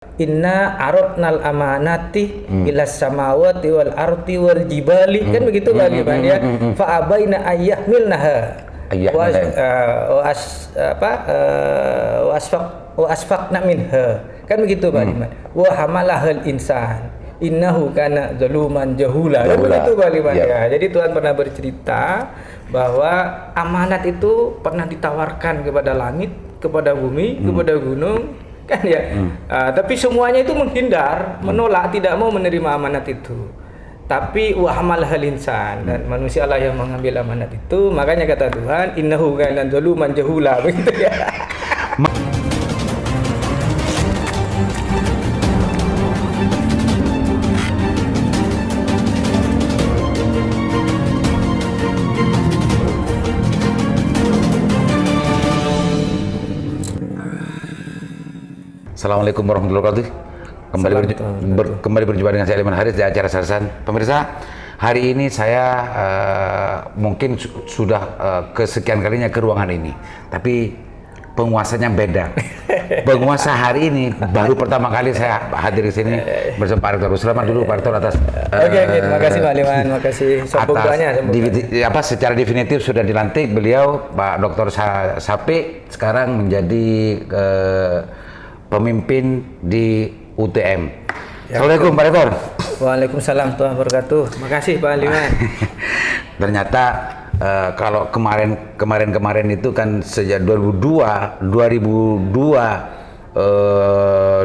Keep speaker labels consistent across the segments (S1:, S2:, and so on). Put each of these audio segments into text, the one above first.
S1: Inna aradnal amanati ilas samawati wal ardi wal jibali, kan begitu Pak Liman ya. Fa abaina ayyahmilnaha wa asfaqna minha, kan begitu Pak Liman. Wa hamalahal insan innahu kana zaluman jahula, kan begitu Pak Liman ya. Jadi Tuhan pernah bercerita bahwa amanat itu pernah ditawarkan kepada langit, kepada bumi, kepada gunung, kan ya. Tapi semuanya itu menghindar, menolak, tidak mau menerima amanat itu. Tapi wahmal halinsan, dan manusia lah yang mengambil amanat itu. Makanya kata Tuhan, innahu kana zaluman jahula, begitu ya.
S2: Assalamualaikum warahmatullahi wabarakatuh. Kembali berjumpa dengan saya Aliman Haris di acara Sarsan. Pemirsa, hari ini saya mungkin sudah kesekian kalinya ke ruangan ini, tapi penguasanya beda. Penguasa hari ini baru pertama kali saya hadir di sini bersama Pak Rektor. Selamat dulu Pak Rektor atas.
S1: Terima kasih Pak Aliman, terima kasih.
S2: Secara definitif sudah dilantik beliau Pak Dr. Sapi sekarang menjadi pemimpin di UTM. Assalamualaikum Pak Rektor.
S1: Waalaikumsalam warahmatullahi wabarakatuh. Makasih Pak Aliman.
S2: Ternyata kalau kemarin itu kan sejak 2002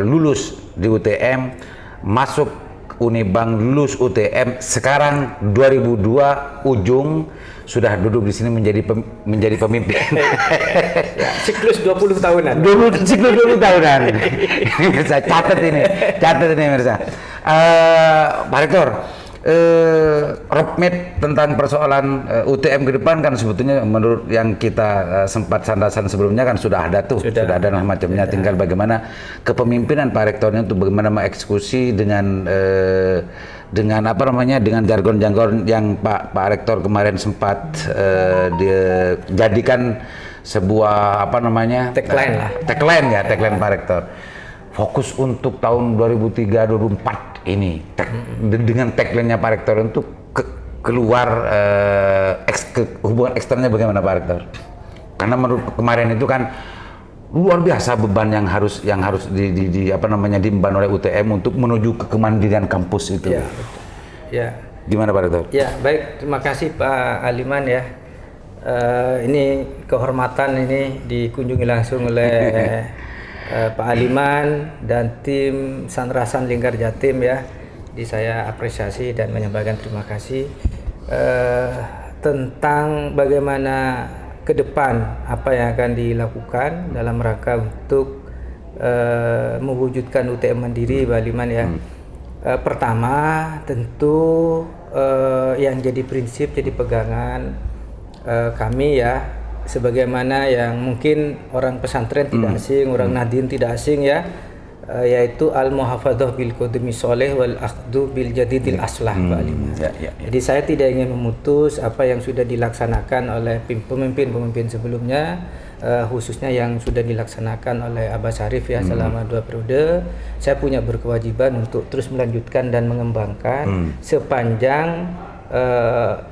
S2: lulus di UTM, masuk Unibank, lulus UTM, sekarang 2002 ujung sudah duduk di sini menjadi pemimpin.
S1: Ya, siklus 20 tahunan.
S2: Siklus 20 tahunan. Ini Mirsa, catat ini Mirsa. Pak Rektor, roadmap tentang persoalan UTM ke depan kan sebetulnya menurut yang kita sempat sandasan sebelumnya kan sudah ada tuh, sudah ada macamnya. Tinggal bagaimana kepemimpinan Pak Rektornya untuk bagaimana mengeksekusi dengan dengan jargon-jargon yang Pak Rektor kemarin sempat dijadikan sebuah tagline Pak Rektor. Fokus untuk tahun 2003-2004 ini dengan tagline-nya Pak Rektor untuk keluar hubungan eksternnya bagaimana Pak Rektor? Karena menurut kemarin itu kan luar biasa beban yang harus diemban oleh UTM untuk menuju ke kemandirian kampus itu.
S1: Ya.
S2: Gimana Pak Rektor?
S1: Ya, baik, terima kasih Pak Aliman ya. Ini kehormatan ini dikunjungi langsung oleh Pak Aliman dan tim Sanrasan Lingkar Jatim ya. Jadi saya apresiasi dan menyampaikan terima kasih tentang bagaimana ke depan apa yang akan dilakukan dalam rangka untuk mewujudkan UTM mandiri Pak Aliman ya. Pertama tentu yang jadi prinsip, jadi pegangan kami ya, sebagaimana yang mungkin orang pesantren tidak asing, orang Nahdien tidak asing ya, yaitu al-muhafadzah bil qudmi sholeh wal akhdu bil jadidil aslah Pak Aliman. Jadi saya tidak ingin memutus apa yang sudah dilaksanakan oleh pemimpin-pemimpin sebelumnya, khususnya yang sudah dilaksanakan oleh Abah Syarif ya selama 2 periode. Saya punya berkewajiban untuk terus melanjutkan dan mengembangkan sepanjang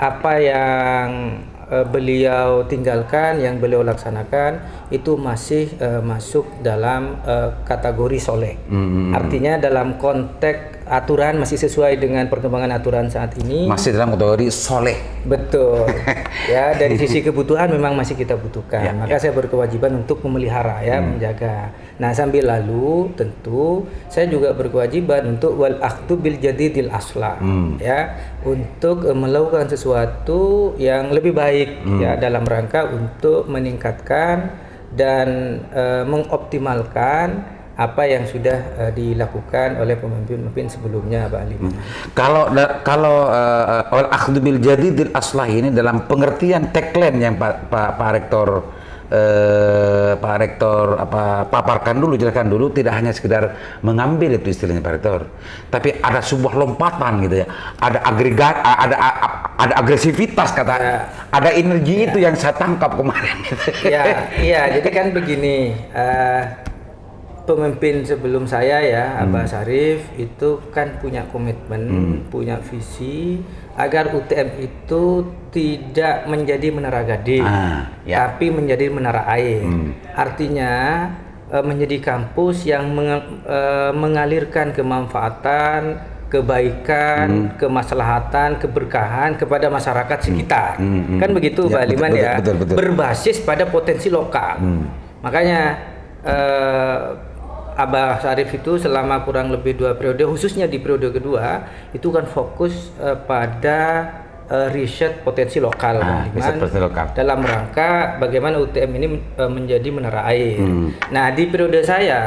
S1: apa yang beliau tinggalkan, yang beliau laksanakan itu masih masuk dalam kategori soleh. Artinya dalam konteks aturan masih sesuai dengan perkembangan aturan saat ini. Masih dalam kategori soleh. Betul. Ya, dari sisi kebutuhan memang masih kita butuhkan. Maka saya berkewajiban untuk memelihara ya, menjaga. Nah, sambil lalu tentu saya juga berkewajiban untuk wal akhdu bil jadidil aslah ya, untuk melakukan sesuatu yang lebih baik ya dalam rangka untuk meningkatkan dan mengoptimalkan apa yang sudah dilakukan oleh pemimpin-pemimpin sebelumnya Pak Aliman.
S2: Kalau al-akhdhu bil jadidil aslah ini dalam pengertian tagline yang Pak Rektor paparkan dulu, jelaskan dulu, tidak hanya sekedar mengambil itu istilahnya Pak Rektor, tapi ada sebuah lompatan gitu ya, ada agregat, ada agresivitas ada energi itu yang saya tangkap kemarin.
S1: Iya, jadi kan begini. pemimpin sebelum saya ya, Abah Syarif itu kan punya komitmen, punya visi agar UTM itu tidak menjadi menara gading, tapi menjadi menara air. Artinya menjadi kampus yang mengalirkan kemanfaatan, kebaikan, kemaslahatan, keberkahan kepada masyarakat sekitar. Kan begitu Pak Liman ya, betul. Berbasis pada potensi lokal. Makanya Abah Syarif itu selama kurang lebih 2 periode, khususnya di periode kedua, itu kan fokus pada riset potensi lokal, dalam rangka bagaimana UTM ini menjadi menara air. Nah, di periode saya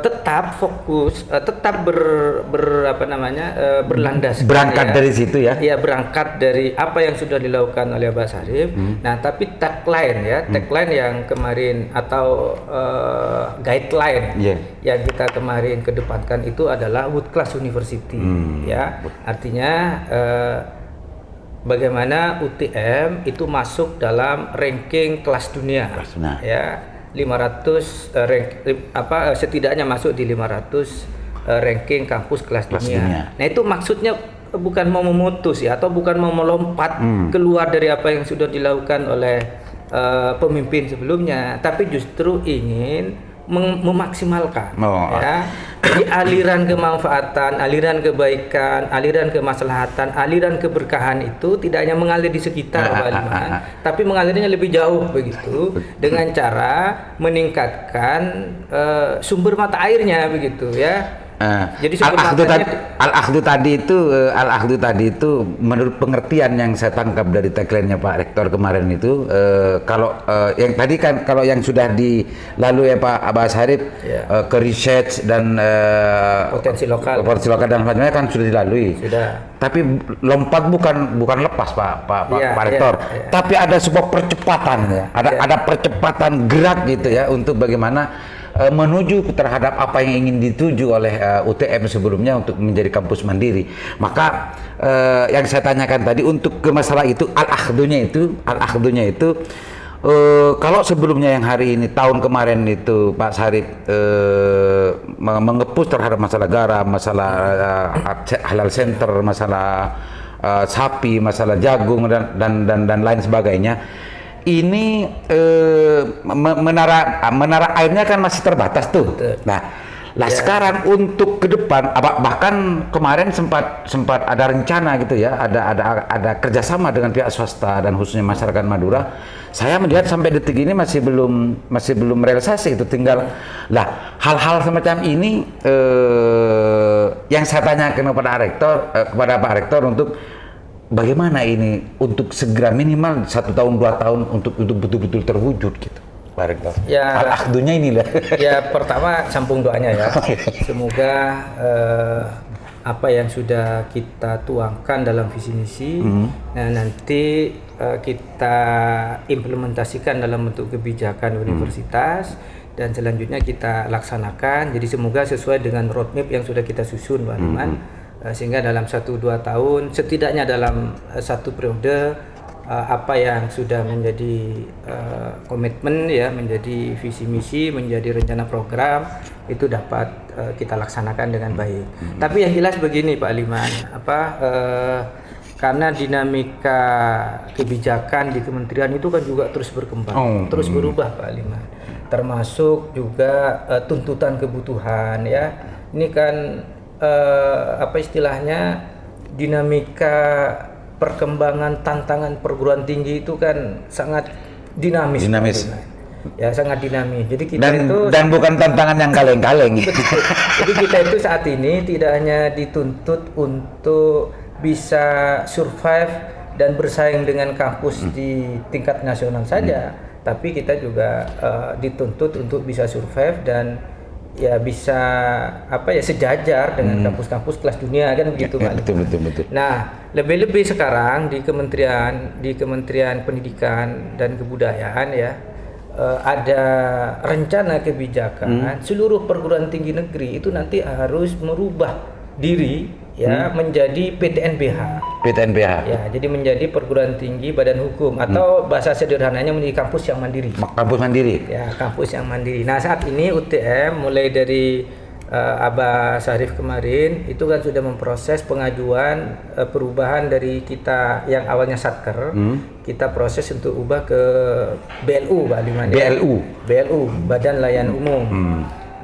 S1: tetap fokus, tetap berlandas
S2: berangkat ya, dari situ ya.
S1: Iya, berangkat dari apa yang sudah dilakukan oleh Abah Syarif. Nah, tapi tagline yang kemarin atau guideline yang kita kemarin kedepankan itu adalah World Class University. Ya, artinya bagaimana UTM itu masuk dalam ranking kelas dunia. Ya. 500 setidaknya masuk di 500 ranking kampus kelas dunia. Nah, itu maksudnya bukan mau memutus ya, atau bukan mau melompat keluar dari apa yang sudah dilakukan oleh pemimpin sebelumnya, tapi justru ingin memaksimalkan ya. Jadi aliran kemanfaatan, aliran kebaikan, aliran kemaslahatan, aliran keberkahan itu tidak hanya mengalir di sekitar tapi mengalirnya lebih jauh begitu, dengan cara meningkatkan sumber mata airnya begitu ya.
S2: Jadi al-akhdu tadi itu menurut pengertian yang saya tangkap dari tagline-nya Pak Rektor kemarin itu, yang tadi kan kalau yang sudah dilalui ya Pak Abah Syarif ke research dan
S1: potensi lokal
S2: dan sebagainya kan sudah dilalui. Tapi lompat bukan lepas Pak Rektor, tapi ada sebuah percepatan ya. Ada percepatan gerak gitu ya, untuk bagaimana menuju terhadap apa yang ingin dituju oleh UTM sebelumnya untuk menjadi kampus mandiri. Maka yang saya tanyakan tadi untuk ke masalah itu, al-akhdunya itu kalau sebelumnya yang hari ini, tahun kemarin itu Pak Syarif mengepus terhadap masalah garam, masalah halal center, masalah sapi, masalah jagung dan lain sebagainya. Ini menara airnya kan masih terbatas tuh. Nah, sekarang untuk ke depan, bahkan kemarin sempat ada rencana gitu ya, ada kerjasama dengan pihak swasta dan khususnya masyarakat Madura. Saya melihat sampai detik ini masih belum realisasi itu, tinggal lah hal-hal semacam ini yang saya tanyakan kepada Pak Rektor untuk bagaimana ini untuk segera minimal 1 tahun 2 tahun untuk betul-betul terwujud gitu, Pak Rektor.
S1: Ya,
S2: al-akhdunya inilah.
S1: Ya, pertama sambung doanya ya. Semoga apa yang sudah kita tuangkan dalam visi misi, nah nanti kita implementasikan dalam bentuk kebijakan universitas dan selanjutnya kita laksanakan. Jadi semoga sesuai dengan roadmap yang sudah kita susun, Pak Liman. Sehingga dalam 1-2 tahun, setidaknya dalam 1 periode, apa yang sudah menjadi komitmen ya, menjadi visi misi, menjadi rencana program itu dapat kita laksanakan dengan baik. Tapi yang jelas begini Pak Liman, karena dinamika kebijakan di kementerian itu kan juga terus berkembang, terus berubah Pak Liman, termasuk juga tuntutan kebutuhan ya. Ini kan istilahnya dinamika perkembangan tantangan perguruan tinggi itu kan sangat dinamis. Ya, sangat dinamis. Jadi kita
S2: dan bukan tantangan yang kaleng-kaleng.
S1: Jadi kita itu saat ini tidak hanya dituntut untuk bisa survive dan bersaing dengan kampus di tingkat nasional saja, tapi kita juga dituntut untuk bisa survive dan ya bisa sejajar dengan kampus-kampus kelas dunia kan begitu Pak.
S2: Betul.
S1: Nah, lebih-lebih sekarang di Kementerian Pendidikan dan Kebudayaan ya, ada rencana kebijakan seluruh perguruan tinggi negeri itu nanti harus merubah diri ya menjadi PTNBH.
S2: PTNBH.
S1: Ya, jadi menjadi perguruan tinggi badan hukum atau bahasa sederhananya menjadi kampus yang mandiri.
S2: Kampus mandiri.
S1: Ya, kampus yang mandiri. Nah, saat ini UTM mulai dari Abah Syarif kemarin itu kan sudah memproses pengajuan perubahan dari kita yang awalnya Satker, kita proses untuk ubah ke BLU, Pak Liman. BLU, Badan Layanan Umum.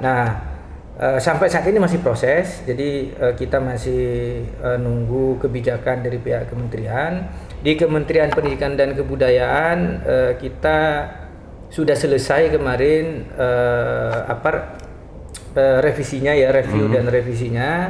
S1: Nah, sampai saat ini masih proses, jadi kita masih nunggu kebijakan dari pihak kementerian. Di Kementerian Pendidikan dan Kebudayaan kita sudah selesai kemarin revisinya ya, review dan revisinya.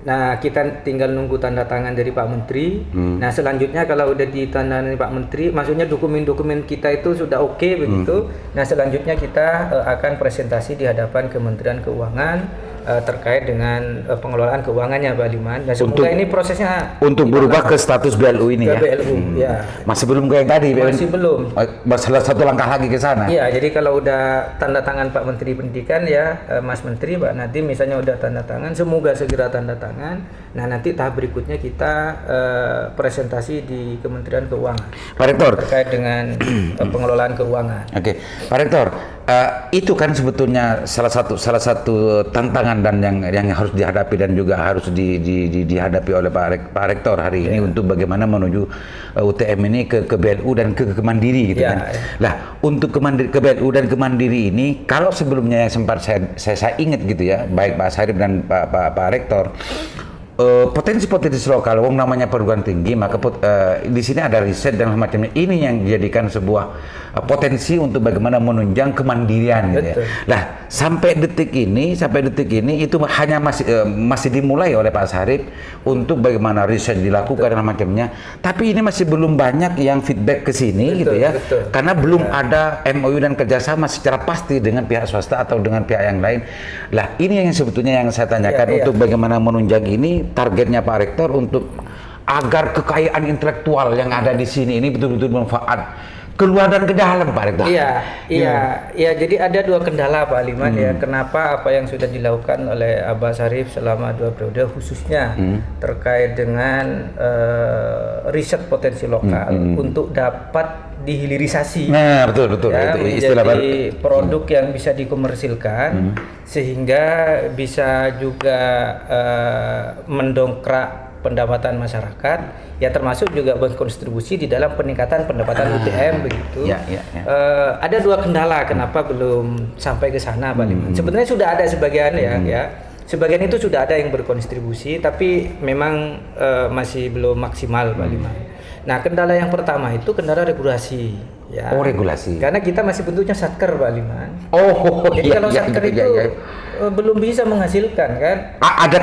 S1: Nah, kita tinggal nunggu tanda tangan dari Pak Menteri. Nah, selanjutnya kalau udah ditandai Pak Menteri, maksudnya dokumen-dokumen kita itu sudah oke begitu. Nah, selanjutnya kita akan presentasi di hadapan Kementerian Keuangan terkait dengan pengelolaan keuangannya, Pak Liman. Nah, semoga ini prosesnya
S2: untuk berubah ke status BLU ini ya.
S1: BLU, ya.
S2: Masih belum kayak tadi.
S1: Masih belum.
S2: Masalah satu langkah lagi ke sana.
S1: Iya, jadi kalau udah tanda tangan Pak Menteri Pendidikan ya, Mas Menteri, Pak Nadiem misalnya udah tanda tangan, semoga segera tanda tangan. Nah, nanti tahap berikutnya kita presentasi di Kementerian Keuangan.
S2: Pak Rektor,
S1: terkait dengan pengelolaan keuangan.
S2: Oke, Pak Rektor, itu kan sebetulnya salah satu tantangan dan yang harus dihadapi dan juga harus dihadapi oleh Pak Rektor hari ini untuk bagaimana menuju UTM ini ke BLU dan ke Mandiri gitu kan. Lah, untuk ke BLU dan ke Mandiri ini, kalau sebelumnya yang sempat saya ingat gitu ya, baik Pak Syarif dan Pak Rektor, potensi-potensi lokal, namanya perguruan tinggi, maka di sini ada riset dan semacamnya. Ini yang dijadikan sebuah potensi untuk bagaimana menunjang kemandirian gitu ya. Lah, sampai detik ini itu hanya masih dimulai oleh Pak Syarif untuk bagaimana riset dilakukan dan macamnya. Tapi ini masih belum banyak yang feedback ke sini gitu ya. Karena belum ada MOU dan kerjasama secara pasti dengan pihak swasta atau dengan pihak yang lain. Lah, ini yang sebetulnya yang saya tanyakan untuk bagaimana menunjang ini, targetnya Pak Rektor untuk agar kekayaan intelektual yang ada di sini ini betul-betul bermanfaat keluar dan ke dalam, Pak Rektor.
S1: Iya. Jadi ada dua kendala, Pak Liman ya. Kenapa apa yang sudah dilakukan oleh Abah Syarif selama 2 periode khususnya terkait dengan riset potensi lokal untuk dapat dihilirisasi.
S2: Nah, betul ya, itu istilah
S1: menjadi produk yang bisa dikomersilkan sehingga bisa juga mendongkrak pendapatan masyarakat, ya termasuk juga berkontribusi di dalam peningkatan pendapatan UTM begitu. Ada dua kendala kenapa belum sampai ke sana, Pak Liman. Sebenarnya sudah ada sebagian ya. Sebagian itu sudah ada yang berkontribusi, tapi memang masih belum maksimal, Pak Liman. Nah, kendala yang pertama itu kendala regulasi. Ya.
S2: Oh, regulasi.
S1: Karena kita masih bentuknya satker, Pak Liman. Jadi kalau satker itu belum bisa menghasilkan kan?
S2: Ada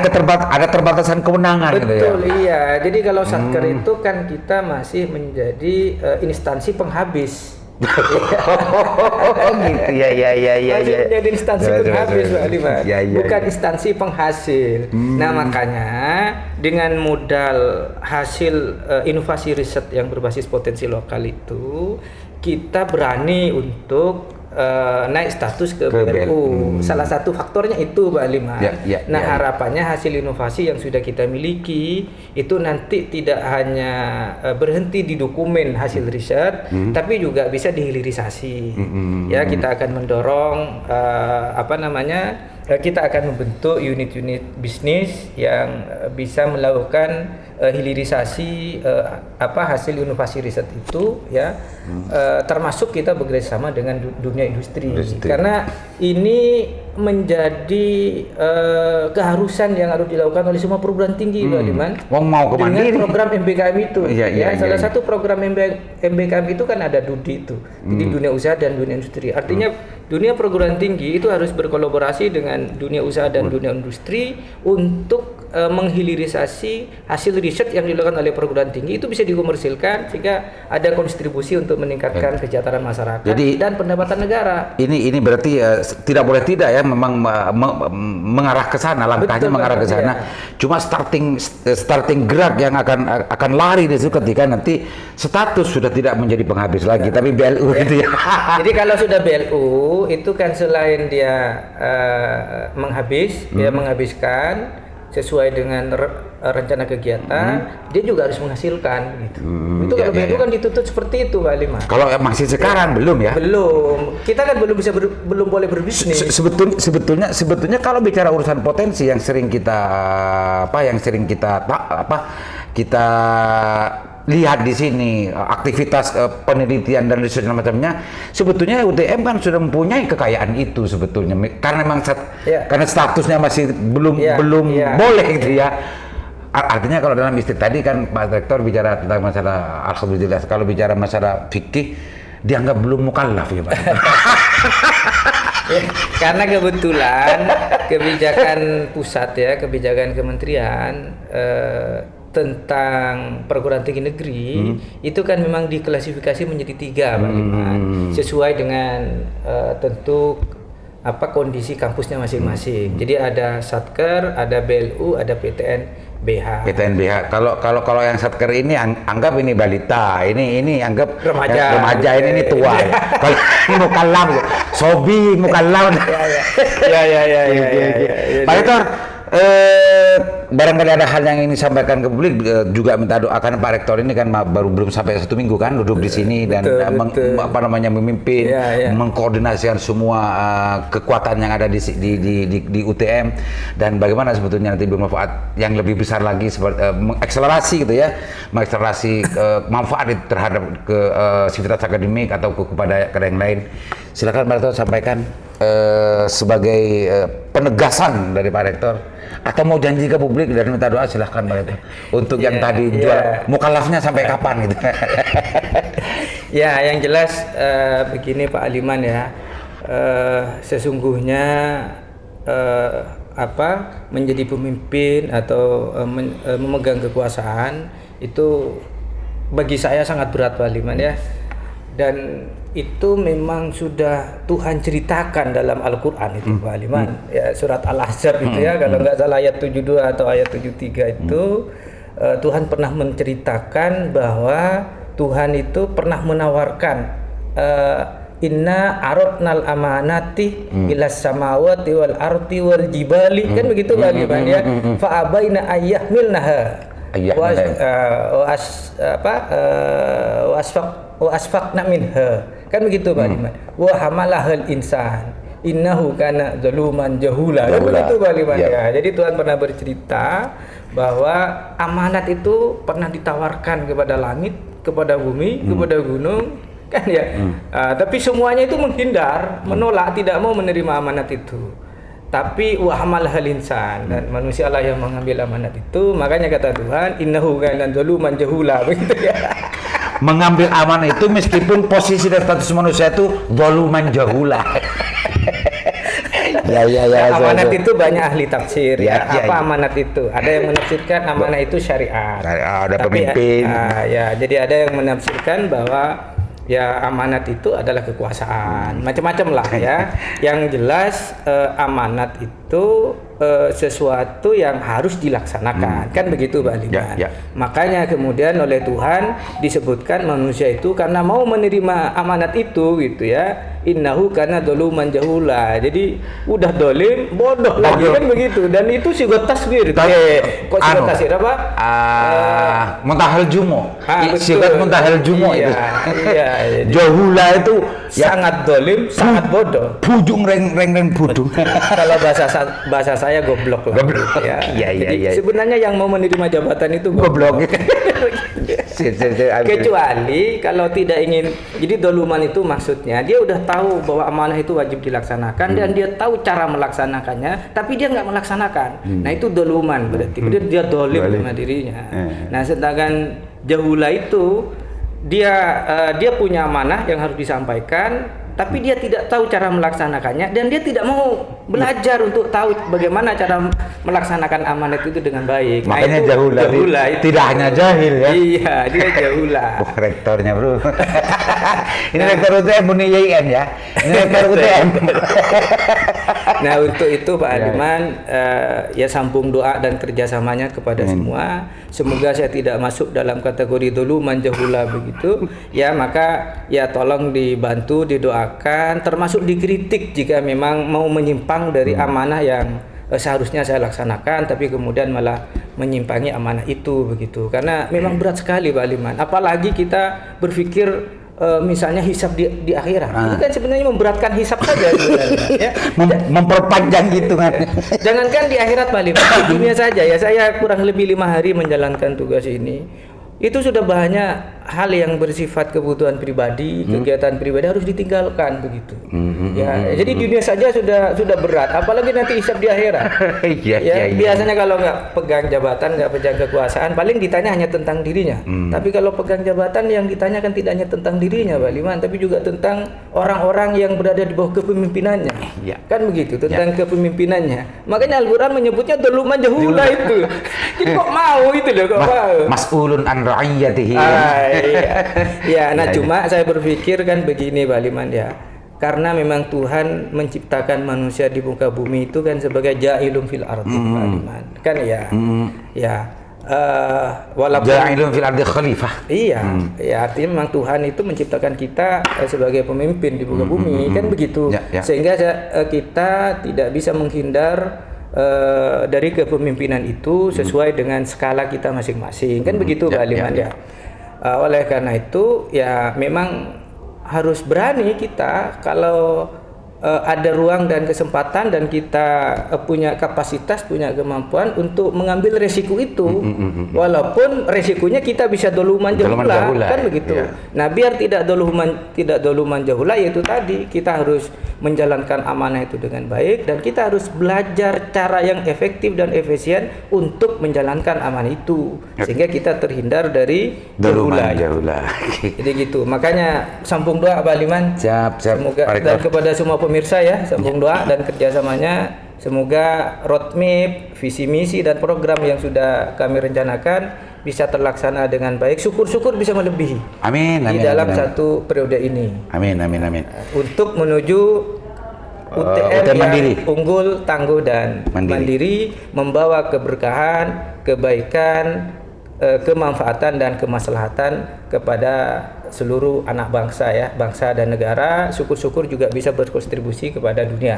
S2: keterbatasan kewenangan.
S1: Betul,
S2: gitu ya?
S1: Iya. Jadi kalau satker itu kan kita masih menjadi instansi penghabis.
S2: Gitu ya.
S1: Masih menjadi instansi penghabis, Pak Liman. Bukan instansi penghasil. Nah, makanya dengan modal hasil inovasi riset yang berbasis potensi lokal itu, kita berani untuk naik status ke BLU. Salah satu faktornya itu, Pak Liman. Harapannya hasil inovasi yang sudah kita miliki itu nanti tidak hanya berhenti di dokumen hasil riset, tapi juga bisa dihilirisasi. Ya, kita akan mendorong kita akan membentuk unit-unit bisnis yang bisa melakukan hilirisasi hasil inovasi riset itu ya, termasuk kita bekerjasama dengan dunia industri. Karena ini menjadi keharusan yang harus dilakukan oleh semua perguruan tinggi, Pak Liman. Dengan program MBKM itu. Salah satu program MBKM itu kan ada DUDI itu, jadi dunia usaha dan dunia industri. Artinya dunia perguruan tinggi itu harus berkolaborasi dengan dunia usaha dan dunia industri untuk menghilirisasi hasil riset yang dilakukan oleh perguruan tinggi itu bisa dikomersilkan sehingga ada kontribusi untuk meningkatkan kesejahteraan masyarakat dan pendapatan negara. Ini
S2: berarti tidak boleh tidak ya, memang mengarah ke sana, langkahnya mengarah ke sana. Cuma starting gerak yang akan lari di situ ketika nanti status sudah tidak menjadi penghabis lagi, tapi BLU gitu ya.
S1: Jadi kalau sudah BLU itu kan selain dia menghabiskan, sesuai dengan rencana kegiatan, dia juga harus menghasilkan gitu. Itu kalau BNU kan dituntut seperti itu Pak Liman.
S2: Kalau masih sekarang belum ya?
S1: Belum. Kita kan belum bisa belum boleh berbisnis.
S2: Sebetulnya kalau bicara urusan potensi yang sering kita kita lihat di sini aktivitas penelitian dan riset dan macamnya, sebetulnya UTM kan sudah mempunyai kekayaan itu sebetulnya, karena memang karena statusnya masih belum boleh gitu ya. Artinya kalau dalam istilah tadi kan Pak Rektor bicara tentang masalah, alhamdulillah kalau bicara masalah fikih dianggap belum mukallaf ya Pak.
S1: Karena kebetulan kebijakan pusat ya, kebijakan kementerian tentang perguruan tinggi negeri itu kan memang diklasifikasi menjadi 3 Pak Liman, sesuai dengan tentu kondisi kampusnya masing-masing. Jadi ada Satker, ada BLU, ada PTNBH.
S2: Kalau yang Satker ini anggap ini balita, ini anggap remaja, ini tua. Kalau ini mukallaf, sobi mukallaf. Ya. Pak Rektor, barangkali ada hal yang ingin disampaikan ke publik, juga minta doakan Pak Rektor ini kan belum sampai 1 minggu kan duduk di sini dan memimpin, mengkoordinasikan semua kekuatan yang ada di UTM, dan bagaimana sebetulnya nanti bermanfaat yang lebih besar lagi, seperti mengakselerasi gitu ya, mengakselerasi manfaat terhadap ke sivitas akademik atau kepada yang lain. Silakan Pak Rektor sampaikan sebagai penegasan dari Pak Rektor, atau mau janji ke publik dan minta doa, silahkan Pak Rektor untuk yang tadi jual mukallafnya sampai kapan gitu.
S1: Ya, yang jelas begini Pak Aliman ya, sesungguhnya menjadi pemimpin atau memegang kekuasaan itu bagi saya sangat berat Pak Aliman ya, dan itu memang sudah Tuhan ceritakan dalam Al-Quran itu Pak Aliman, ya, surat Al-Ahzab itu ya, kalau nggak salah ayat 72 atau ayat 73 itu Tuhan pernah menceritakan bahwa Tuhan itu pernah menawarkan inna aradnal amanati ilas samawati wal ardi wal jibali, kan begitu Pak Aliman ya, fa abaina ayyahmilnaha wa asfaqna minha, kan begitu Pak Liman. Wa hamalahal insan innahu kana zaluman jahula, kan begitu Pak Liman ya. Jadi Tuhan pernah bercerita bahwa amanat itu pernah ditawarkan kepada langit, kepada bumi, kepada gunung, kan ya. Tapi semuanya itu menghindar, menolak, tidak mau menerima amanat itu. Tapi wa hamalahal insan, dan manusia lah yang mengambil amanat itu. Makanya kata Tuhan, innahu kana zaluman jahula, begitu ya.
S2: Mengambil amanah itu meskipun posisi dan status manusia itu zaluman jahula.
S1: Amanat itu banyak ahli tafsir apa amanat itu. Ada yang menafsirkan amanah itu syariat.
S2: Ada pemimpin.
S1: Jadi ada yang menafsirkan bahwa ya amanat itu adalah kekuasaan. Macam-macam lah ya. Yang jelas amanat itu sesuatu yang harus dilaksanakan, kan begitu Pak Liman. Makanya kemudian oleh Tuhan disebutkan manusia itu karena mau menerima amanat itu gitu ya, innahu kana zaluman jahula. Jadi udah dolim, bodoh lagi, kan begitu. Dan itu sigot tasbir. Kok sigot tasbir apa?
S2: Muntahal jumo. Sigot muntahal jumo itu. Jahula itu
S1: sangat dolim, sangat bodoh.
S2: Bujung reng bujung.
S1: Kalau bahasa saya goblok lah. Ya. Jadi sebenarnya yang mau menerima jabatan itu goblok. Kecuali kalau tidak ingin, jadi doluman itu maksudnya dia udah tahu bahwa amanah itu wajib dilaksanakan dan dia tahu cara melaksanakannya, tapi dia nggak melaksanakan. Nah itu doluman berarti dia dolim sama dirinya. Nah sedangkan jahula itu dia punya amanah yang harus disampaikan, tapi dia tidak tahu cara melaksanakannya dan dia tidak mau belajar untuk tahu bagaimana cara melaksanakan amanat itu dengan baik.
S2: Makanya
S1: nah,
S2: jahula itu tidak hanya jahil ya.
S1: Iya, dia jahula.
S2: Rektornya bro. Ini rektor UTM Buni YIN ya. Ini rektor UTM.
S1: Nah untuk itu Pak Aliman ya sambung doa dan kerjasamanya kepada semua. Semoga saya tidak masuk dalam kategori duluman jahula begitu. Ya maka ya tolong dibantu, didoakan, termasuk dikritik jika memang mau menyimpang dari amanah yang seharusnya saya laksanakan, tapi kemudian malah menyimpangi amanah itu begitu. Karena memang berat sekali Pak Liman. Apalagi kita berpikir misalnya hisab di akhirat. Itu kan sebenarnya memberatkan hisab saja sebenarnya. Ya.
S2: Memperpanjang hitungannya.
S1: Jangankan di akhirat Pak Liman, di dunia saja ya. Saya kurang lebih 5 hari menjalankan tugas ini. Itu sudah banyak hal yang bersifat kebutuhan pribadi, kegiatan pribadi harus ditinggalkan begitu. Ya, jadi dunia saja sudah berat, apalagi nanti hisab di akhirat. Ya, biasanya kalau nggak pegang jabatan, nggak pegang kekuasaan, paling ditanya hanya tentang dirinya. Tapi kalau pegang jabatan yang ditanyakan tidak hanya tentang dirinya, Pak Liman, tapi juga tentang orang-orang yang berada di bawah kepemimpinannya. Kan begitu, tentang kepemimpinannya. Makanya Al-Quran menyebutnya duluman jahula itu. Jadi kok mau itu loh, kok mau.
S2: Mas'ulun an ra'iyatihi.
S1: Ya, nah cuma saya berpikir kan begini Pak Liman ya. Karena memang Tuhan menciptakan manusia di muka bumi itu kan sebagai ja'ilun fil ardi Pak Liman. Kan ya. Ya. Walaupun
S2: ja'ilun fil ardi khalifah.
S1: Iya, ya artinya memang Tuhan itu menciptakan kita sebagai pemimpin di muka bumi kan begitu. Sehingga kita tidak bisa menghindar dari kepemimpinan itu sesuai dengan skala kita masing-masing kan begitu Pak Liman ya. Oleh karena itu ya memang harus berani kita kalau ada ruang dan kesempatan dan kita punya kapasitas, punya kemampuan untuk mengambil resiko itu, walaupun resikonya kita bisa doluman jahula, kan begitu. Nah biar tidak doluman jahula, yaitu tadi kita harus menjalankan amanah itu dengan baik dan kita harus belajar cara yang efektif dan efisien untuk menjalankan amanah itu sehingga kita terhindar dari
S2: jahula.
S1: Jadi gitu. Makanya sambung doa Pak Liman.
S2: Siap.
S1: Semoga dan kepada semua pemirsa ya, sambung doa dan kerjasamanya. Semoga roadmap, visi misi dan program yang sudah kami rencanakan bisa terlaksana dengan baik. Syukur-syukur bisa melebihi.
S2: Amin.
S1: Di dalam satu periode ini.
S2: Amin.
S1: Untuk menuju UTM yang
S2: mandiri,
S1: unggul, tangguh dan mandiri, membawa keberkahan, kebaikan, kemanfaatan dan kemaslahatan kepada seluruh anak bangsa ya, bangsa dan negara. Syukur-syukur juga bisa berkontribusi kepada dunia.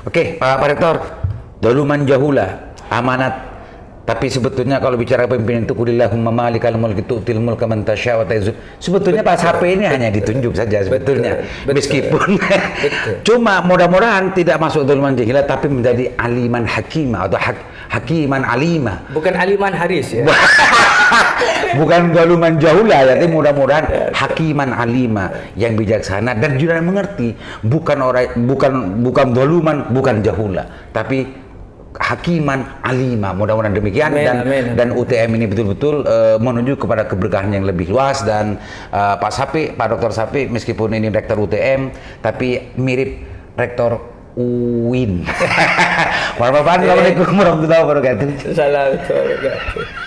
S2: Oke, Pak Rektor, doluman jahula, amanat. Tapi sebetulnya kalau bicara pemimpin itu kulillahumma malikal mulki tu'til mulka man tasya' wa ta'izzu. Sebetulnya Pak Sapi ini hanya ditunjuk saja sebetulnya. Meskipun cuma mudah-mudahan tidak masuk doluman jahila tapi menjadi aliman hakimah atau hakiman alima.
S1: Bukan aliman haris ya.
S2: Bukan doluman jahula, jadi mudah-mudahan hakiman alima yang bijaksana dan juga mengerti, bukan doluman, bukan jahula, tapi hakiman alima. Mudah-mudahan demikian. Dan UTM ini betul-betul menuju kepada keberkahan yang lebih luas. Dan Pak Dr. Sapi meskipun ini rektor UTM tapi mirip rektor UIN. Assalamualaikum warahmatullahi wabarakatuh.
S1: Assalamualaikum warahmatullahi wabarakatuh.